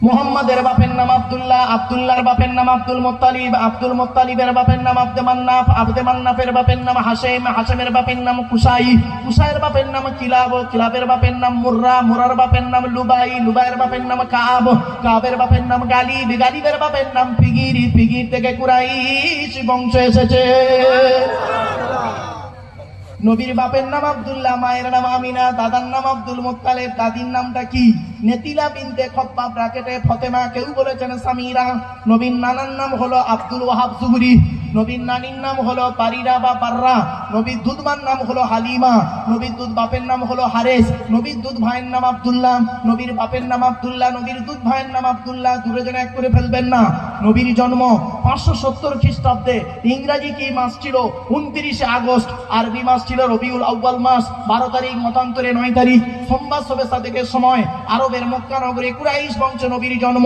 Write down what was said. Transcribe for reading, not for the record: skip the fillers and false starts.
মুহাম্মাদের বাপের নাম আব্দুল্লাহ, আব্দুল্লাহর বাপের নাম আব্দুল মুত্তালিব, আব্দুল মুত্তালিবের বাপের নাম আব্দে মান্নাফ, আব্দে মান্নাফের বাপের নাম হাশেম, হাশেমের বাপের নাম কুসাই, কুসাইয়ের বাপের নাম কিলাব, কিলাবের বাপের নাম মুররা, মুরার বাপের নাম লুবাই, লুবাইয়ের বাপের নাম কাব, কাবের বাপের নাম গালিব, গালিবের বাপের নাম ফিগির, ফিগির থেকে কুরাইশ বংশ এসেছে। নবীর বাপের নাম আব্দুল্লাহ, মায়ের নাম আমিনা, দাদার নাম আব্দুল মুত্তালিব, দাদির নামটা কি? নেতিলা বিনতে খব্বাব ব্র্যাকেটে ফতেমা, কেউ বলেছেন সামিরা। নবীর নানার নাম হলো আব্দুল ওয়াহাব জুহরি, নবীর নানির নাম হলো বারিরা বা বাররা, নবীর দুধমার নাম হলো হালিমা, নবীর দুধ বাপের নাম হলো হারেস, নবীর দুধ ভাইয়ের নাম আব্দুল্লাহ, নবীর বাপের নাম আব্দুল্লাহ, নবীর দুধ ভাইয়ের নাম আব্দুল্লাহ। দূরে যেন এক করে ফেলবেন না। নবীর জন্ম 570 খ্রিস্টাব্দে। ইংরাজি কি মাস ছিল? 29 আগস্ট। আরবি মাস ছিল রবিউল আউয়াল মাস। 12 তারিখ, মতান্তরে 9 তারিখ, সোমবার শবে সাদেকের সময় আরবের মক্কা নগরে কুরাইশ বংশ নবীর জন্ম।